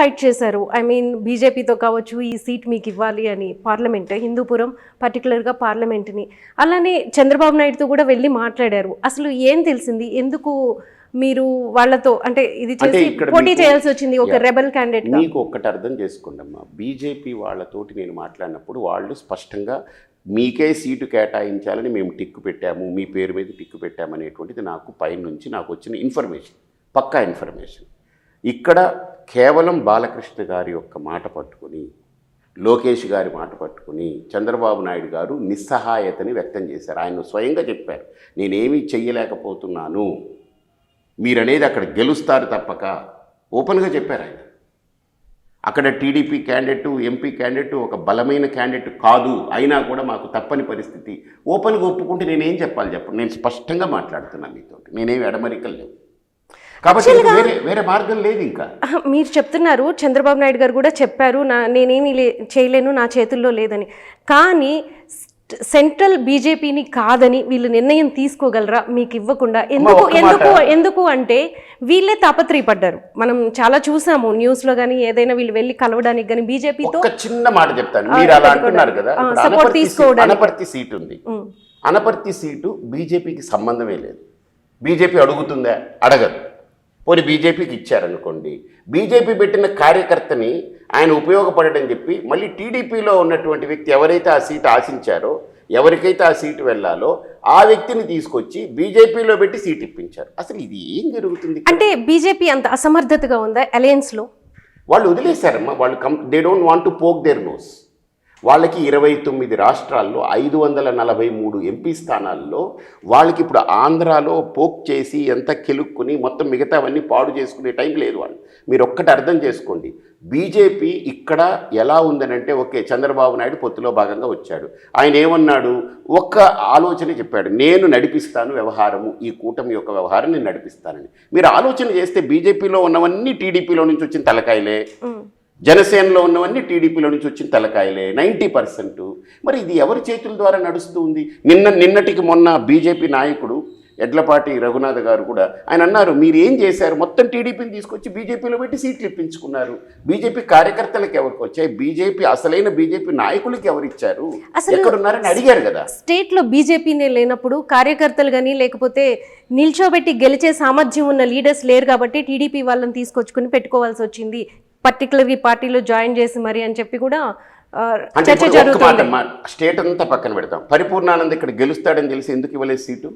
Fight చేశారు. I mean బీజేపీతో కావచ్చు ఈ సీట్ మీకు ఇవ్వాలి అని, పార్లమెంట్ హిందూపురం పర్టికులర్గా పార్లమెంట్ని. అలానే చంద్రబాబు నాయుడుతో కూడా వెళ్ళి మాట్లాడారు. అసలు ఏం తెలిసింది, ఎందుకు మీరు వాళ్ళతో అంటే ఇది చేసి పోటీ చేయాల్సి వచ్చింది ఒక రెబల్ క్యాండిడేట్? మీకు ఒక్కటి అర్థం చేసుకోండి అమ్మా, బీజేపీ వాళ్ళతోటి నేను మాట్లాడినప్పుడు వాళ్ళు స్పష్టంగా మీకే సీటు కేటాయించాలని మేము టిక్కు పెట్టాము, మీ పేరు మీద టిక్కు పెట్టాము అనేటువంటిది నాకు పైనుంచి నాకు వచ్చిన ఇన్ఫర్మేషన్, పక్కా ఇన్ఫర్మేషన్. ఇక్కడ కేవలం బాలకృష్ణ గారి యొక్క మాట పట్టుకుని, లోకేష్ గారి మాట పట్టుకుని చంద్రబాబు నాయుడు గారు నిస్సహాయతని వ్యక్తం చేశారు. ఆయన స్వయంగా చెప్పారు, నేనేమీ చెయ్యలేకపోతున్నాను, మీరనేది అక్కడ గెలుస్తారు తప్పక, ఓపెన్గా చెప్పారు ఆయన. అక్కడ టీడీపీ క్యాండిడేట్, ఎంపీ క్యాండిడేట్ ఒక బలమైన క్యాండిడేట్ కాదు, అయినా కూడా మాకు తప్పని పరిస్థితి. ఓపెన్గా ఒప్పుకుంటే నేనేం చెప్పాలి చెప్పండి? నేను స్పష్టంగా మాట్లాడుతున్నాను మీతో, నేనేమి ఎడమరికలు లేవు, కాబట్టి వేరే మార్గం లేదు. ఇంకా మీరు చెప్తున్నారు, చంద్రబాబు నాయుడు గారు కూడా చెప్పారు నేనేమి చేయలేను, నా చేతుల్లో లేదని. కానీ సెంట్రల్ బీజేపీని కాదని వీళ్ళు నిర్ణయం తీసుకోగలరా మీకు ఇవ్వకుండా? ఎందుకు అంటే వీళ్ళే తాపత్రయపడ్డారు. మనం చాలా చూసాము న్యూస్లో కానీ ఏదైనా వీళ్ళు వెళ్ళి కలవడానికి కానీ బీజేపీతో. చిన్న మాట చెప్తాను, మీరు అలా అంటున్నారు కదా, సపోర్ట్ తీసుకోవడానికి అనపర్తి సీటు ఉంది. అనపర్తి సీటు బీజేపీకి సంబంధమే లేదు. బీజేపీ అడుగుతుందా? అడగదు. పోనీ బీజేపీకి ఇచ్చారనుకోండి, బీజేపీ పెట్టిన కార్యకర్తని ఆయన ఉపయోగపడటని చెప్పి మళ్ళీ టీడీపీలో ఉన్నటువంటి వ్యక్తి ఎవరైతే ఆ సీటు ఆశించారో, ఎవరికైతే ఆ సీటు వెళ్ళాలో ఆ వ్యక్తిని తీసుకొచ్చి బీజేపీలో పెట్టి సీట్ ఇప్పించారు. అసలు ఇది ఏం జరుగుతుంది? అంటే బీజేపీ అంత అసమర్థతగా ఉందా అలయన్స్లో? వాళ్ళు వదిలేశారమ్మా, వాళ్ళు they don't want to poke their nose. వాళ్ళకి 29 రాష్ట్రాల్లో 543 ఎంపీ స్థానాల్లో వాళ్ళకి ఇప్పుడు ఆంధ్రాలో పోక్ చేసి ఎంత కెలుక్కుని మొత్తం మిగతావన్నీ పాడు చేసుకునే టైం లేదు వాళ్ళు. మీరు ఒక్కటి అర్థం చేసుకోండి, బీజేపీ ఇక్కడ ఎలా ఉందనంటే, ఓకే చంద్రబాబు నాయుడు పొత్తులో భాగంగా వచ్చాడు, ఆయన ఏమన్నాడు, ఒక్క ఆలోచన చెప్పాడు, నేను నడిపిస్తాను వ్యవహారము, ఈ కూటమి యొక్క వ్యవహారం నేను నడిపిస్తానని. మీరు ఆలోచన చేస్తే బీజేపీలో ఉన్నవన్నీ టీడీపీలో నుంచి వచ్చిన తలకాయలే, జనసేనలో ఉన్నవన్నీ టీడీపీలో నుంచి వచ్చిన తలకాయలే 90%. మరి ఇది ఎవరి చేతుల ద్వారా నడుస్తూ ఉంది? నిన్నటికి మొన్న బీజేపీ నాయకుడు ఎడ్లపాటి రఘునాథ్ గారు కూడా ఆయన అన్నారు, మీరు ఏం చేశారు, మొత్తం టీడీపీని తీసుకొచ్చి బీజేపీలో పెట్టి సీట్లు ఇప్పించుకున్నారు. బీజేపీ కార్యకర్తలకు ఎవరికి వచ్చాయి? బీజేపీ అసలైన బీజేపీ నాయకులకి ఎవరిచ్చారు? ఎక్కడున్నారని అడిగారు కదా. స్టేట్లో బీజేపీనే లేనప్పుడు కార్యకర్తలు కానీ లేకపోతే నిల్చోబెట్టి గెలిచే సామర్థ్యం ఉన్న లీడర్స్ లేరు కాబట్టి టీడీపీ వాళ్ళని తీసుకొచ్చుకుని పెట్టుకోవాల్సి వచ్చింది, పర్టికులర్గా పార్టీలో జాయిన్ చేసి మరి అని చెప్పి కూడా చర్చ జరుగుతుంది. స్టేట్ అంతా పక్కన పెడతాం, పరిపూర్ణానంద్ ఇక్కడ గెలుస్తాడని తెలిసి ఎందుకు ఇవ్వలేదు సీటు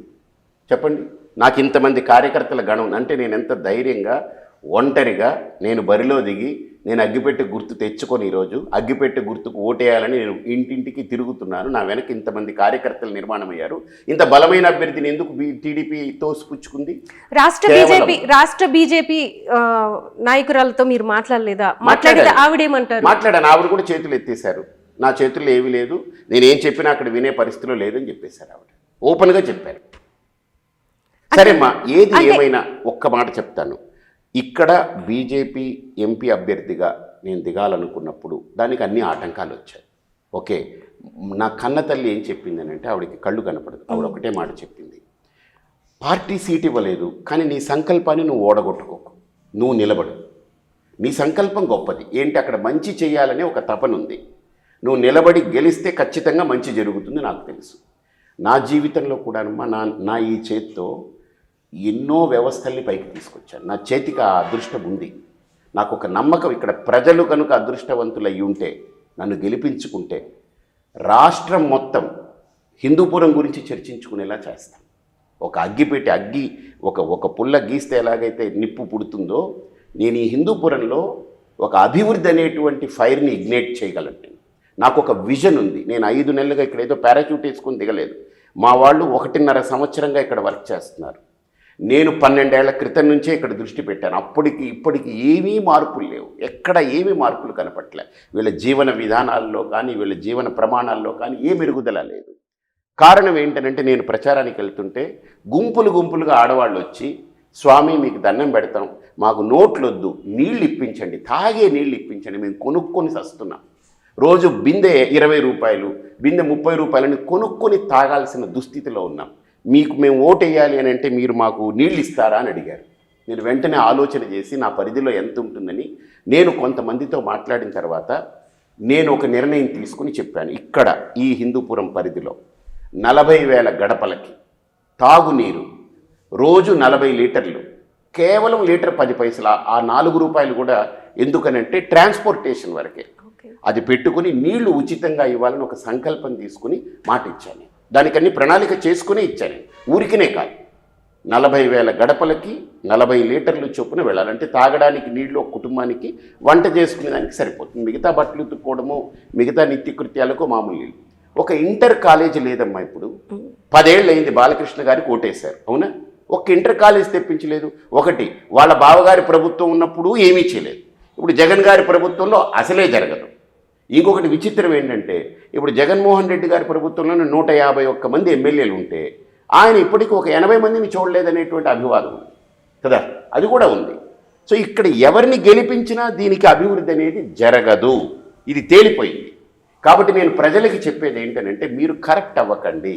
చెప్పండి? నాకు ఇంతమంది కార్యకర్తల గణం అంటే నేను ఎంత ధైర్యంగా ఒంటరిగా నేను బరిలో దిగి నేను అగ్గిపెట్టి గుర్తు తెచ్చుకొని ఈరోజు అగ్గిపెట్టి గుర్తుకు ఓటేయాలని నేను ఇంటింటికి తిరుగుతున్నాను. నా వెనక ఇంతమంది కార్యకర్తలు నిర్మాణం అయ్యారు. ఇంత బలమైన అభ్యర్థిని ఎందుకు టీడీపీ తోసిపుచ్చుకుంది? రాష్ట్ర బీజేపీ నాయకురాలతో మీరు మాట్లాడలేదా? మాట్లాడితే ఆవిడేమంటారు? మాట్లాడాను, ఆవిడ కూడా చేతులు ఎత్తేశారు. నా చేతుల్లో ఏమీ లేదు, నేనేం చెప్పినా అక్కడ వినే పరిస్థితిలో లేదని చెప్పేశారు. ఆవిడ ఓపెన్గా చెప్పారు. సరేమ్మా, ఏది ఏమైనా ఒక్క మాట చెప్తాను, ఇక్కడ బీజేపీ ఎంపీ అభ్యర్థిగా నేను దిగాలనుకున్నప్పుడు దానికి అన్ని ఆటంకాలు వచ్చాయి. ఓకే, నా కన్న తల్లి ఏం చెప్పిందని అంటే, ఆవిడకి కళ్ళు కనపడదు, ఆవిడ ఒకటే మాట చెప్పింది, పార్టీ సీట్ ఇవ్వలేదు కానీ నీ సంకల్పాన్ని నువ్వు ఓడగొట్టుకోకు, నువ్వు నిలబడు, నీ సంకల్పం గొప్పది, ఏంటి అక్కడ మంచి చేయాలనే ఒక తపన ఉంది, నువ్వు నిలబడి గెలిస్తే ఖచ్చితంగా మంచి జరుగుతుంది. నాకు తెలుసు, నా జీవితంలో కూడా నా ఈ చేత్తో ఎన్నో వ్యవస్థల్ని పైకి తీసుకొచ్చాను, నా చేతికి ఆ అదృష్టం ఉంది. నాకు ఒక నమ్మకం, ఇక్కడ ప్రజలు కనుక అదృష్టవంతులు అయి ఉంటే, నన్ను గెలిపించుకుంటే రాష్ట్రం మొత్తం హిందూపురం గురించి చర్చించుకునేలా చేస్తాను. ఒక అగ్గి ఒక పుల్ల గీస్తే ఎలాగైతే నిప్పు పుడుతుందో, నేను ఈ హిందూపురంలో ఒక అభివృద్ధి అనేటువంటి ఫైర్ని ఇగ్నైట్ చేయగలను. నాకు ఒక విజన్ ఉంది. నేను 5 నెలలుగా ఇక్కడ ఏదో పారాచూట్ వేసుకొని దిగలేదు. మా వాళ్ళు 1.5 సంవత్సరంగా ఇక్కడ వర్క్ చేస్తున్నారు. నేను 12 ఏళ్ల క్రితం నుంచే ఇక్కడ దృష్టి పెట్టాను. ఇప్పటికి ఏమీ మార్పులు లేవు, ఎక్కడ ఏమీ మార్పులు కనపట్లే. వీళ్ళ జీవన విధానాల్లో కానీ వీళ్ళ జీవన ప్రమాణాల్లో కానీ ఏ మెరుగుదల లేదు. కారణం ఏంటంటే, నేను ప్రచారానికి వెళ్తుంటే గుంపులుగా ఆడవాళ్ళు వచ్చి, స్వామి మీకు దండం పెడతాం, మాకు నోట్లొద్దు, నీళ్ళు ఇప్పించండి, తాగే నీళ్ళు ఇప్పించండి, మేము కొనుక్కొని సస్తున్నాం. రోజు బిందె 20 రూపాయలు, బిందె 30 రూపాయలని కొనుక్కొని తాగాల్సిన దుస్థితిలో ఉన్నాం. మీకు మేము ఓటు వేయాలి అని అంటే మీరు మాకు నీళ్ళు ఇస్తారా అని అడిగారు. నేను వెంటనే ఆలోచన చేసి నా పరిధిలో ఎంత ఉంటుందని నేను కొంతమందితో మాట్లాడిన తర్వాత నేను ఒక నిర్ణయం తీసుకుని చెప్పాను. ఇక్కడ ఈ హిందూపురం పరిధిలో 40,000 గడపలకి తాగునీరు రోజు 40 లీటర్లు, కేవలం లీటర్ 10 పైసలు, ఆ 4 రూపాయలు కూడా ఎందుకనంటే ట్రాన్స్పోర్టేషన్ వరకే, అది పెట్టుకుని నీళ్లు ఉచితంగా ఇవ్వాలని ఒక సంకల్పం తీసుకుని మాట ఇచ్చాను. దానికన్నీ ప్రణాళిక చేసుకుని ఇచ్చాను, ఊరికినే కాదు. 40,000 గడపలకి 40 లీటర్లు చొప్పున వెళ్ళాలంటే తాగడానికి నీళ్లు ఒక కుటుంబానికి, వంట చేసుకునే దానికి సరిపోతుంది. మిగతా బట్టలు ఉతుక్కోవడము, మిగతా నిత్యకృత్యాలకు మామూలు నీళ్ళు. ఒక ఇంటర్ కాలేజీ లేదమ్మా. ఇప్పుడు 10 ఏళ్ళు అయింది బాలకృష్ణ గారికి ఓటేశారు, అవునా? ఒక ఇంటర్ కాలేజ్ తెప్పించలేదు. ఒకటి వాళ్ళ బావగారి ప్రభుత్వం ఉన్నప్పుడు ఏమీ చేయలేదు, ఇప్పుడు జగన్ గారి ప్రభుత్వంలో అసలే జరగదు. ఇంకొకటి విచిత్రం ఏంటంటే ఇప్పుడు జగన్మోహన్ రెడ్డి గారి ప్రభుత్వంలోనే 151 మంది ఎమ్మెల్యేలు ఉంటే ఆయన ఇప్పటికీ ఒక 80 మందిని చూడలేదనేటువంటి అభివాదం ఉంది కదా, అది కూడా ఉంది. సో ఇక్కడ ఎవరిని గెలిపించినా దీనికి అభివృద్ధి అనేది జరగదు, ఇది తేలిపోయింది. కాబట్టి నేను ప్రజలకి చెప్పేది ఏంటంటే మీరు కరెక్ట్ అవ్వకండి.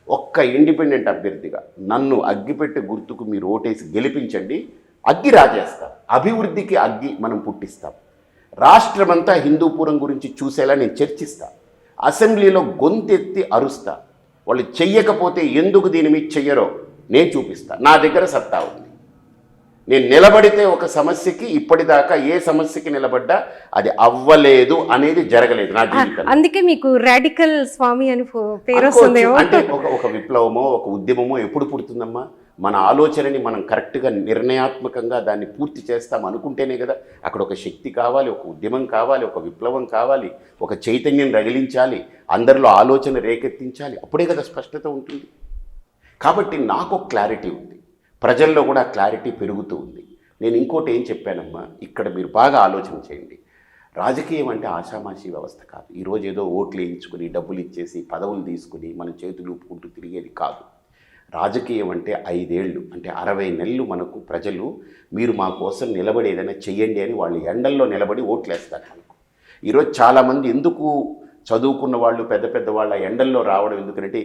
ఒక్క ఇండిపెండెంట్ అభ్యర్థిగా నన్ను అగ్గిపెట్టి గుర్తుకు మీరు ఓటేసి గెలిపించండి. అగ్గి రాజేస్తాం, అభివృద్ధికి అగ్గి మనం పుట్టిస్తాం. రాష్ట్రమంతా హిందూపురం గురించి చూసేలా నేను చర్చిస్తా, అసెంబ్లీలో గొంతెత్తి అరుస్తా. వాళ్ళు చెయ్యకపోతే ఎందుకు దీని మీద చెయ్యరో నేను చూపిస్తా. నా దగ్గర సత్తా ఉంది. నేను నిలబడితే ఒక సమస్యకి ఇప్పటిదాకా ఏ సమస్యకి నిలబడ్డా అది అవ్వలేదు అనేది జరగలేదు నా జీవితంలో. అందుకే మీకు రాడికల్ స్వామి అని పేరు వస్తుంది. అంటే ఒక విప్లవమో ఒక ఉద్యమమో ఎప్పుడు పుడుతుందమ్మా? మన ఆలోచనని మనం కరెక్ట్గా నిర్ణయాత్మకంగా దాన్ని పూర్తి చేస్తాం అనుకుంటేనే కదా. అక్కడ ఒక శక్తి కావాలి, ఒక ఉద్యమం కావాలి, ఒక విప్లవం కావాలి, ఒక చైతన్యం రగిలించాలి, అందరిలో ఆలోచన రేకెత్తించాలి, అప్పుడే కదా స్పష్టత ఉంటుంది. కాబట్టి నాకు క్లారిటీ ఉంది, ప్రజల్లో కూడా క్లారిటీ పెరుగుతూ ఉంది. నేను ఇంకోటి ఏం చెప్పానమ్మా, ఇక్కడ మీరు బాగా ఆలోచన చేయండి. రాజకీయం అంటే ఆషామాషీ వ్యవస్థ కాదు. ఈరోజు ఏదో ఓట్లు వేయించుకుని డబ్బులు ఇచ్చేసి పదవులు తీసుకుని మనం చేతులు ఊపుకుంటూ తిరిగేది కాదు. రాజకీయం అంటే 5 ఏళ్ళు, అంటే 60 నెలలు మనకు ప్రజలు మీరు మా కోసం నిలబడి ఏదైనా చెయ్యండి అని వాళ్ళు ఎండల్లో నిలబడి ఓట్లేస్తారు మనకు. ఈరోజు చాలామంది ఎందుకు చదువుకున్న వాళ్ళు పెద్ద పెద్ద వాళ్ళ ఎండల్లో రావడం ఎందుకంటే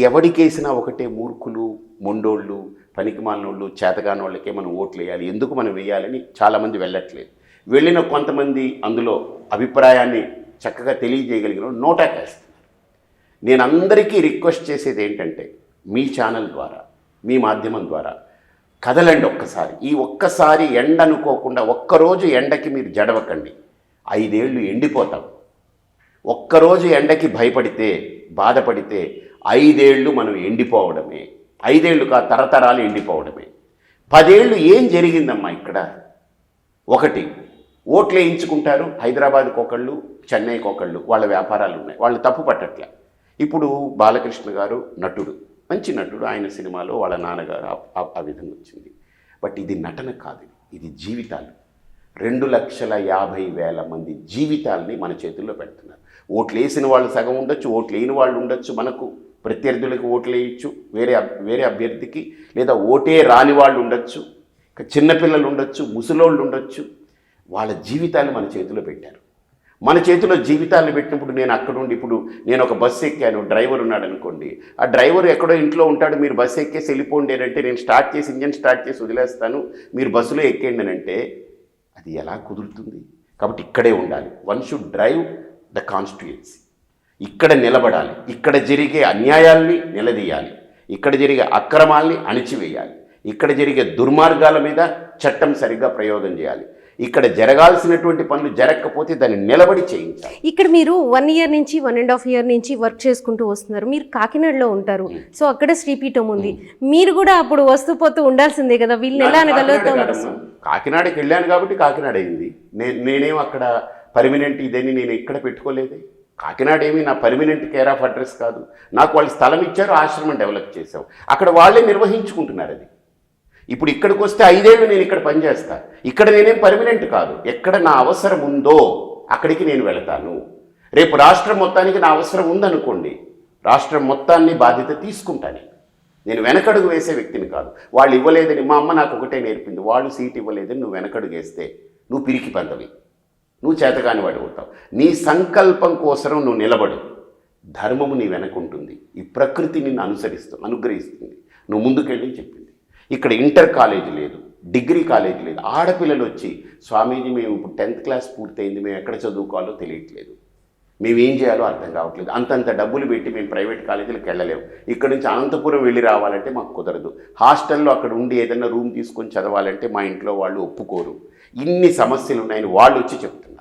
ఎవడికేసినా ఒకటే మూర్ఖులు, మొండోళ్ళు, పనికిమాలినోళ్ళు, చేతగాని వాళ్ళకే మనం ఓట్లు వేయాలి, ఎందుకు మనం వేయాలని చాలామంది వెళ్ళట్లేదు. వెళ్ళిన కొంతమంది అందులో అభిప్రాయాన్ని చక్కగా తెలియజేయగలిగిన నోటాకేస్తున్నారు. నేను అందరికీ రిక్వెస్ట్ చేసేది ఏంటంటే మీ ఛానల్ ద్వారా, మీ మాధ్యమం ద్వారా కదలండి ఒక్కసారి. ఈ ఒక్కసారి ఎండ అనుకోకుండా ఒక్కరోజు ఎండకి మీరు జడవకండి, 5 ఏళ్ళు ఎండిపోతాం. ఒక్కరోజు ఎండకి భయపడితే, బాధపడితే 5 ఏళ్ళు మనం ఎండిపోవడమే. 5 ఏళ్ళు కాదు, తరతరాలు ఎండిపోవడమే. 10 ఏళ్ళు ఏం జరిగిందమ్మా ఇక్కడ? ఒకటి, ఓట్లు వేయించుకుంటారు, హైదరాబాద్కి ఒకళ్ళు, చెన్నైకి ఒకళ్ళు, వాళ్ళ వ్యాపారాలు ఉన్నాయి, వాళ్ళు తప్పు పట్టట్లే. ఇప్పుడు బాలకృష్ణ గారు నటుడు, మంచి నటుడు, ఆయన సినిమాలో వాళ్ళ నాన్నగారు ఆ విధంగా వచ్చింది. బట్ ఇది నటన కాదు, ఇది జీవితాలు. 2,50,000 మంది జీవితాలని మన చేతుల్లో పెడుతున్నారు. ఓట్లు వేసిన వాళ్ళు సగం ఉండొచ్చు, ఓట్లు వేయని వాళ్ళు ఉండొచ్చు, మనకు ప్రత్యర్థులకు ఓట్లు వేయచ్చు, వేరే అభ్యర్థికి, లేదా ఓటే రాని వాళ్ళు ఉండొచ్చు, చిన్నపిల్లలు ఉండొచ్చు, ముసలోళ్ళు ఉండొచ్చు. వాళ్ళ జీవితాలు మన చేతిలో పెట్టారు. మన చేతిలో జీవితాలను పెట్టినప్పుడు నేను అక్కడుండి, ఇప్పుడు నేను ఒక బస్సు ఎక్కాను, డ్రైవర్ ఉన్నాడు అనుకోండి, ఆ డ్రైవర్ ఎక్కడో ఇంట్లో ఉంటాడు, మీరు బస్సు ఎక్కేసి వెళ్ళిపోండి అంటే నేను స్టార్ట్ చేసి ఇంజన్ స్టార్ట్ చేసి వదిలేస్తాను, మీరు బస్సులో ఎక్కేయండి అని అంటే అది ఎలా కుదురుతుంది? కాబట్టి ఇక్కడే ఉండాలి. One should drive the constituency. ఇక్కడ నిలబడాలి, ఇక్కడ జరిగే అన్యాయాల్ని నిలదీయాలి, ఇక్కడ జరిగే అక్రమాల్ని అణిచివేయాలి, ఇక్కడ జరిగే దుర్మార్గాల మీద చట్టం సరిగ్గా ప్రయోగం చేయాలి, ఇక్కడ జరగాల్సినటువంటి పనులు జరగకపోతే దాన్ని నిలబడి చేయించాలి. ఇక్కడ మీరు 1 ఇయర్ నుంచి 1.5 ఇయర్ నుంచి వర్క్ చేసుకుంటూ వస్తున్నారు. మీరు కాకినాడలో ఉంటారు, సో అక్కడ శ్రీపీఠం ఉంది. మీరు కూడా అప్పుడు వస్తూ పోతూ ఉండాల్సిందే కదా, వీళ్ళని ఎలా అనగలుగుతాం? కాకినాడకి వెళ్ళాను కాబట్టి కాకినాడ అయింది. నేనేం అక్కడ పర్మినెంట్ ఇదని నేను ఇక్కడ పెట్టుకోలేదు. కాకినాడ ఏమి నా పర్మినెంట్ కేర్ ఆఫ్ అడ్రస్ కాదు. నాకు వాళ్ళు స్థలం ఇచ్చారు, ఆశ్రమం డెవలప్ చేసాం, అక్కడ వాళ్ళే నిర్వహించుకుంటున్నారు అది. ఇప్పుడు ఇక్కడికి వస్తే 5 ఏళ్ళు నేను ఇక్కడ పనిచేస్తా, ఇక్కడ నేనేం పర్మినెంట్ కాదు. ఎక్కడ నా అవసరం ఉందో అక్కడికి నేను వెళతాను. రేపు రాష్ట్రం మొత్తానికి నా అవసరం ఉందనుకోండి, రాష్ట్రం మొత్తాన్ని బాధ్యత తీసుకుంటాను. నేను వెనకడుగు వేసే వ్యక్తిని కాదు. వాళ్ళు ఇవ్వలేదని, మా అమ్మ నాకు ఒకటే నేర్పింది, వాళ్ళు సీట్ ఇవ్వలేదని నువ్వు వెనకడుగు వేస్తే నువ్వు పిరికి పందవి, నువ్వు చేతకాని వాడు అవుతావు. నీ సంకల్పం కోసం నువ్వు నిలబడు, ధర్మము నీ వెనకుంటుంది, ఈ ప్రకృతి నిన్ను అనుగ్రహిస్తుంది, నువ్వు ముందుకెళ్ళి చెప్పింది. ఇక్కడ ఇంటర్ కాలేజీ లేదు, డిగ్రీ కాలేజ్ లేదు. ఆడపిల్లలు వచ్చి స్వామీజీ మేము ఇప్పుడు 10th క్లాస్ పూర్తయింది, మేము ఎక్కడ చదువుకోవాలో తెలియట్లేదు, మేము ఏం చేయాలో అర్థం కావట్లేదు, అంతంత డబ్బులు పెట్టి మేము ప్రైవేట్ కాలేజీలకు వెళ్ళలేము, ఇక్కడ నుంచి అనంతపురం వెళ్ళి రావాలంటే మాకు కుదరదు, హాస్టల్లో అక్కడ ఉండి ఏదైనా రూమ్ తీసుకొని చదవాలంటే మా ఇంట్లో వాళ్ళు ఒప్పుకోరు, ఇన్ని సమస్యలు ఉన్నాయని వాళ్ళు వచ్చి చెప్తున్నారు.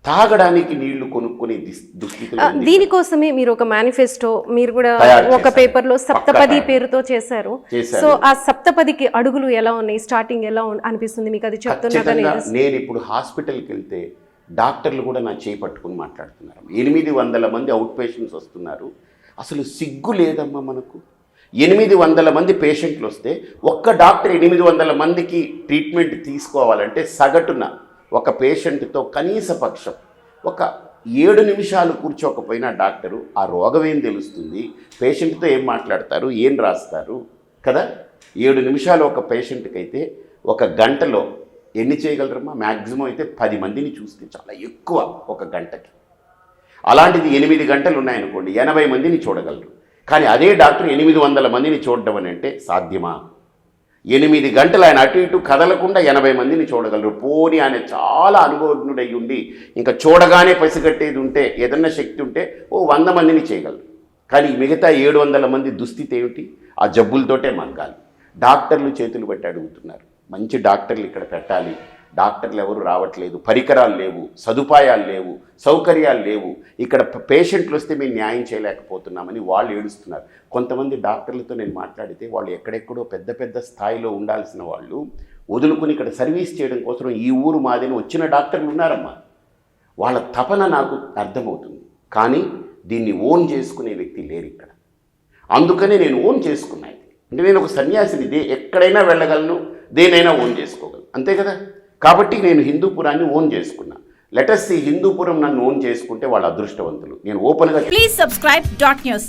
తాగడానికి నీళ్లు కొనుక్కునే దుస్థితిలో ఉంది. దీనికోసమే మీరు ఒక మేనిఫెస్టో మీరు కూడా తయారు ఒక చేశారు. పేపర్లో సప్తపది పేరుతో చేశారు. చేశారు. సో ఆ సప్తపదికి అడుగులు ఎలా ఉన్నాయి, స్టార్టింగ్ ఎలా అనిపిస్తుంది మీకు? అది చెప్తున్నాగానే ఖచ్చితంగా నేను ఇప్పుడు హాస్పిటల్కి వెళ్తే డాక్టర్లు కూడా నా చేయి పట్టుకుని మాట్లాడుతున్నారు. 800 మంది అవుట్ పేషెంట్స్ వస్తున్నారు. అసలు సిగ్గు లేదమ్మా మనకు. 800 మంది పేషెంట్లు వస్తే ఒక్క డాక్టర్ 800 మందికి ట్రీట్మెంట్ తీసుకోవాలంటే సగటున ఒక పేషెంట్తో కనీస పక్షం ఒక 7 నిమిషాలు కూర్చోకపోయినా డాక్టరు ఆ రోగం ఏం తెలుస్తుంది, పేషెంట్తో ఏం మాట్లాడతారు, ఏం రాస్తారు కదా. 7 నిమిషాలు ఒక పేషెంట్కి అయితే ఒక గంటలో ఎన్ని చేయగలరమ్మా? మ్యాక్సిమం అయితే 10 మందిని చూస్తే చాలా ఎక్కువ ఒక గంటకి. అలాంటిది 8 గంటలు ఉన్నాయనుకోండి, 80 మందిని చూడగలరు. కానీ అదే డాక్టర్ 800 మందిని చూడడం అని అంటే సాధ్యమా? 8 గంటలు ఆయన అటు ఇటు కదలకుండా 80 మందిని చూడగలరు. పోనీ ఆయన చాలా అనుభవజ్ఞుడై ఉండి ఇంకా చూడగానే పసిగట్టేది ఉంటే, ఏదన్నా శక్తి ఉంటే 100 మందిని చేయగలరు. కానీ మిగతా 700 మంది దుస్థితి ఏమిటి? ఆ జబ్బులతోటే మగ్గాలి. డాక్టర్లు చేతులు పెట్టి అడుగుతున్నారు, మంచి డాక్టర్లు ఇక్కడ పెట్టాలి, డాక్టర్లు ఎవరు రావట్లేదు, పరికరాలు లేవు, సదుపాయాలు లేవు, సౌకర్యాలు లేవు, ఇక్కడ పేషెంట్లు వస్తే మేము న్యాయం చేయలేకపోతున్నామని వాళ్ళు ఏడుస్తున్నారు. కొంతమంది డాక్టర్లతో నేను మాట్లాడితే వాళ్ళు ఎక్కడెక్కడో పెద్ద పెద్ద స్థాయిలో ఉండాల్సిన వాళ్ళు వదులుకుని ఇక్కడ సర్వీస్ చేయడం కోసం ఈ ఊరు మాదిని వచ్చిన డాక్టర్లు ఉన్నారమ్మా. వాళ్ళ తపన నాకు అర్థమవుతుంది. కానీ దీన్ని ఓన్ చేసుకునే వ్యక్తి లేరు ఇక్కడ. అందుకనే నేను ఓన్ చేసుకున్నాను. అంటే నేను ఒక సన్యాసిని, ఎక్కడైనా వెళ్ళగలను, దేనైనా ఓన్ చేసుకోగలను, అంతే కదా. కాబట్టి నేను హిందూపురాన్ని ఓన్ చేసుకున్నా. లెట్ us see హిందూపురం నన్ను ఓన్ చేసుకుంటే వాళ్ళ అదృష్టవంతులు. నేను ఓపెన్గా ప్లీజ్ సబ్స్క్రైబ్ .news